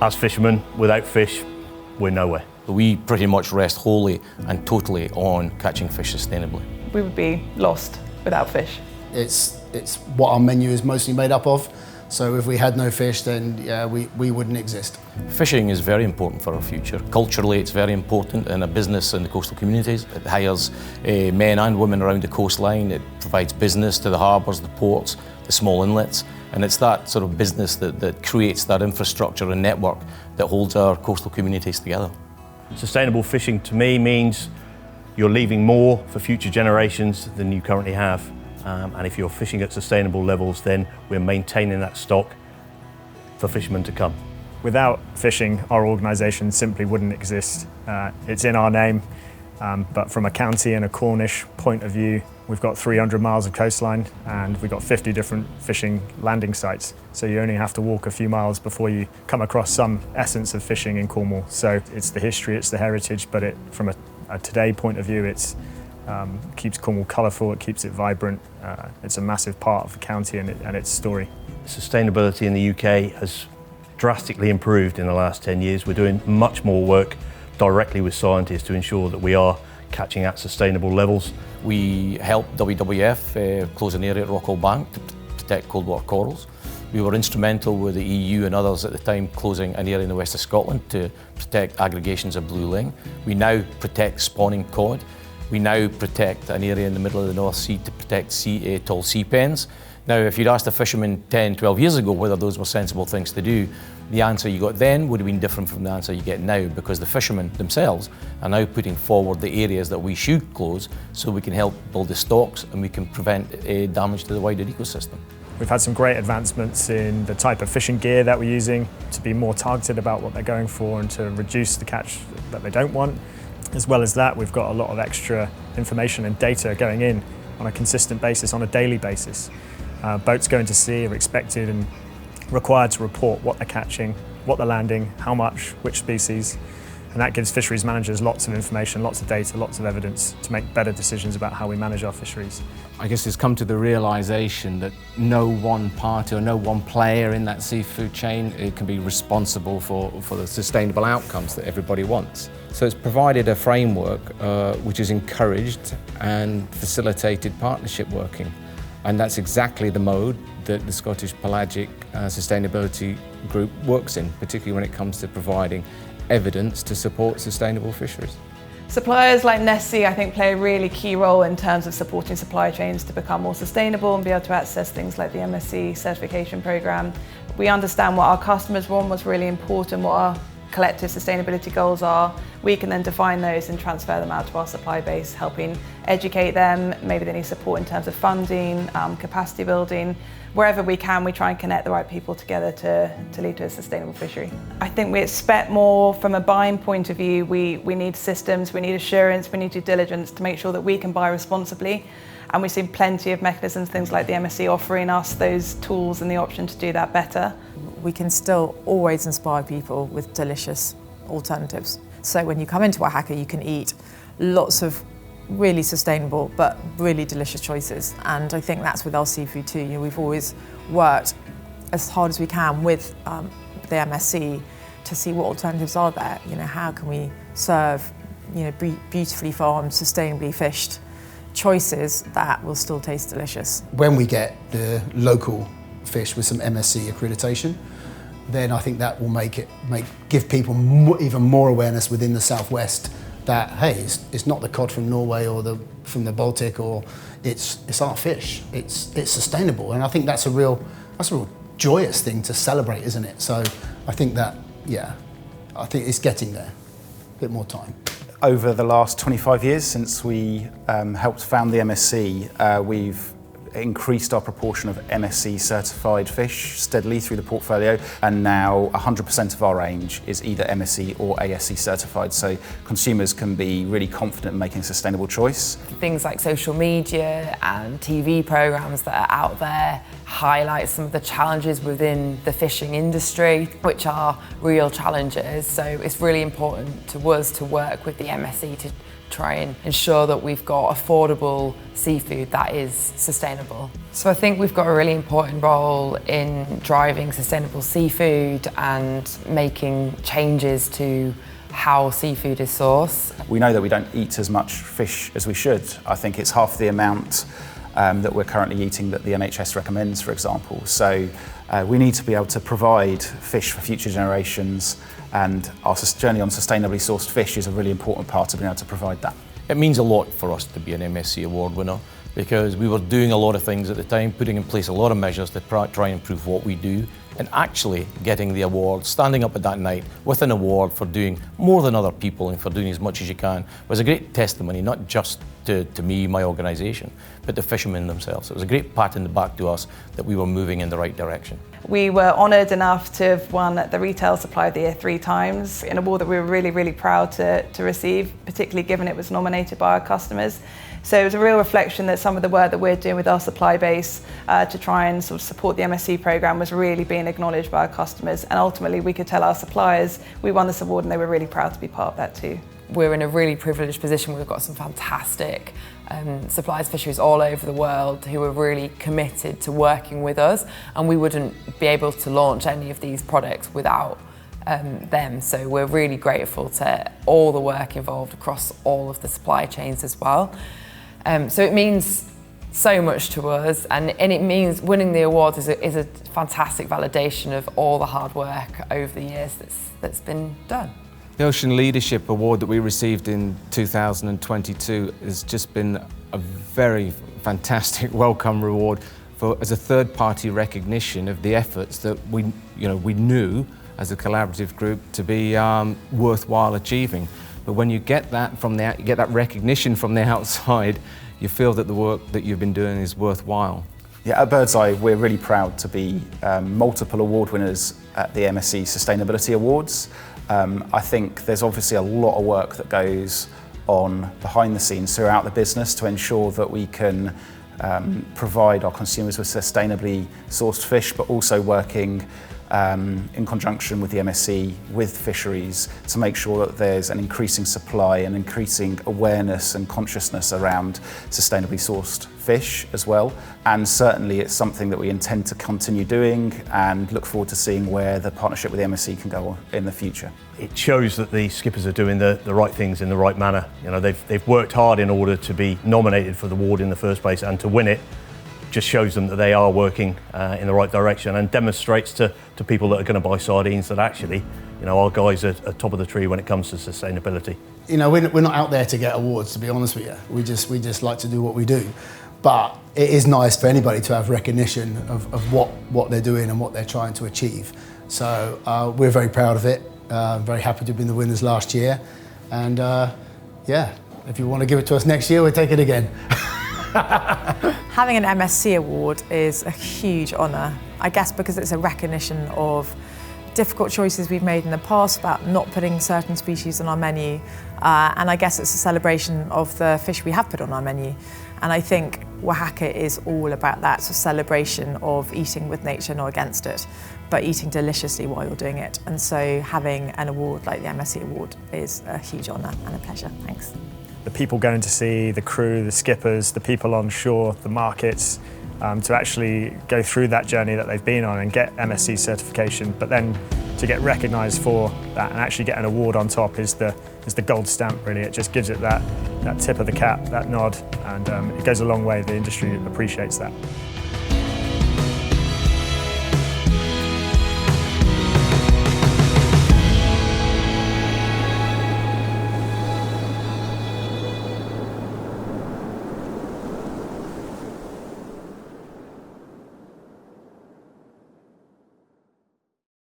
As fishermen, without fish, we're nowhere. We pretty much rest wholly and totally on catching fish sustainably. We would be lost without fish. It's what our menu is mostly made up of. So if we had no fish, then yeah, we wouldn't exist. Fishing is very important for our future. Culturally, it's very important in a business in the coastal communities. It hires men and women around the coastline. It provides business to the harbours, the ports, the small inlets. And it's that sort of business that creates that infrastructure and network that holds our coastal communities together. Sustainable fishing to me means you're leaving more for future generations than you currently have. And if you're fishing at sustainable levels, then we're maintaining that stock for fishermen to come. Without fishing, our organisation simply wouldn't exist. It's in our name, but from a county and a Cornish point of view, we've got 300 miles of coastline and we've got 50 different fishing landing sites. So you only have to walk a few miles before you come across some essence of fishing in Cornwall. So it's the history, it's the heritage, but from a today point of view, it's keeps Cornwall colourful, it keeps it vibrant. It's a massive part of the county and its story. Sustainability in the UK has drastically improved in the last 10 years. We're doing much more work directly with scientists to ensure that we are catching at sustainable levels. We helped WWF close an area at Rockall Bank to protect cold water corals. We were instrumental with the EU and others at the time closing an area in the west of Scotland to protect aggregations of blue ling. We now protect spawning cod. We now protect an area in the middle of the North Sea to protect tall sea pens. Now, if you'd asked a fisherman 10, 12 years ago whether those were sensible things to do, the answer you got then would have been different from the answer you get now, because the fishermen themselves are now putting forward the areas that we should close so we can help build the stocks and we can prevent damage to the wider ecosystem. We've had some great advancements in the type of fishing gear that we're using to be more targeted about what they're going for and to reduce the catch that they don't want. As well as that, we've got a lot of extra information and data going in on a consistent basis, on a daily basis. Boats going to sea are expected and required to report what they're catching, what they're landing, how much, which species, and that gives fisheries managers lots of information, lots of data, lots of evidence to make better decisions about how we manage our fisheries. I guess it's come to the realisation that no one party or no one player in that seafood chain can be responsible for the sustainable outcomes that everybody wants. So it's provided a framework which has encouraged and facilitated partnership working. And that's exactly the mode that the Scottish Pelagic Sustainability Group works in, particularly when it comes to providing evidence to support sustainable fisheries. Suppliers like MSC, I think, play a really key role in terms of supporting supply chains to become more sustainable and be able to access things like the MSC certification programme. We understand what our customers want, what's really important, what our collective sustainability goals are. We can then define those and transfer them out to our supply base, helping educate them. Maybe they need support in terms of funding, capacity building. Wherever we can, we try and connect the right people together to lead to a sustainable fishery. I think we expect more from a buying point of view. We need systems, we need assurance, we need due diligence to make sure that we can buy responsibly. And we've seen plenty of mechanisms, things like the MSC offering us those tools and the option to do that better. We can still always inspire people with delicious alternatives. So when you come into Oaxaca, you can eat lots of really sustainable but really delicious choices, and I think that's with our seafood too. We've always worked as hard as we can with the MSC to see what alternatives are there. How can we serve beautifully farmed, sustainably fished choices that will still taste delicious. When we get the local fish with some MSC accreditation, then I think that will give people even more awareness within the southwest that, hey, it's not the cod from Norway or from the Baltic, or it's our fish. It's sustainable, and I think that's a real joyous thing to celebrate, isn't it? So I think that, yeah, I think it's getting there. A bit more time. Over the last 25 years since we helped found the MSC, we've increased our proportion of MSC certified fish steadily through the portfolio, and now 100% of our range is either MSC or ASC certified, so consumers can be really confident in making a sustainable choice. Things like social media and TV programmes that are out there highlight some of the challenges within the fishing industry, which are real challenges, so it's really important to us to work with the MSC to try and ensure that we've got affordable seafood that is sustainable. sustainable. So I think we've got a really important role in driving sustainable seafood and making changes to how seafood is sourced. We know that we don't eat as much fish as we should. I think it's half the amount that we're currently eating that the NHS recommends, for example. So we need to be able to provide fish for future generations, and our journey on sustainably sourced fish is a really important part of being able to provide that. It means a lot for us to be an MSC award winner, because we were doing a lot of things at the time, putting in place a lot of measures to try and improve what we do, and actually getting the award, standing up at that night with an award for doing more than other people and for doing as much as you can, was a great testimony, not just to me, my organisation, but the fishermen themselves. It was a great pat in the back to us that we were moving in the right direction. We were honoured enough to have won the Retail Supplier of the Year 3 times, an award that we were really, really proud to receive, particularly given it was nominated by our customers. So it was a real reflection that some of the work that we're doing with our supply base to try and sort of support the MSC programme was really being acknowledged by our customers, and ultimately we could tell our suppliers we won this award and they were really proud to be part of that too. We're in a really privileged position. We've got some fantastic suppliers, fisheries all over the world who are really committed to working with us, and we wouldn't be able to launch any of these products without them. So we're really grateful to all the work involved across all of the supply chains as well. So it means so much to us, and it means winning the awards is a fantastic validation of all the hard work over the years that's been done. The Ocean Leadership Award that we received in 2022 has just been a very fantastic welcome reward as a third-party recognition of the efforts that we knew as a collaborative group to be worthwhile achieving. But when you get that you get that recognition from the outside, you feel that the work that you've been doing is worthwhile. Yeah, at Birdseye, we're really proud to be multiple award winners at the MSC Sustainability Awards. I think there's obviously a lot of work that goes on behind the scenes throughout the business to ensure that we can provide our consumers with sustainably sourced fish, but also working in conjunction with the MSC, with fisheries, to make sure that there's an increasing supply and increasing awareness and consciousness around sustainably sourced fish as well. And certainly it's something that we intend to continue doing and look forward to seeing where the partnership with the MSC can go in the future. It shows that the skippers are doing the right things in the right manner. You know, they've worked hard in order to be nominated for the award in the first place, and to win it just shows them that they are working in the right direction, and demonstrates to people that are going to buy sardines that actually, you know, our guys are top of the tree when it comes to sustainability. You know, we're not out there to get awards, to be honest with you. We just like to do what we do. But it is nice for anybody to have recognition of what they're doing and what they're trying to achieve. So we're very proud of it. Very happy to have been the winners last year. And yeah, if you want to give it to us next year, we'll take it again. Having an MSC award is a huge honour, I guess because it's a recognition of difficult choices we've made in the past about not putting certain species on our menu, and I guess it's a celebration of the fish we have put on our menu. And I think Oaxaca is all about that, so celebration of eating with nature, not against it, but eating deliciously while you're doing it. And so having an award like the MSC award is a huge honour and a pleasure. Thanks. The people going to sea, the crew, the skippers, the people on shore, the markets, to actually go through that journey that they've been on and get MSC certification, but then to get recognised for that and actually get an award on top is the gold stamp, really. It just gives it that tip of the cap, that nod, and it goes a long way. The industry appreciates that.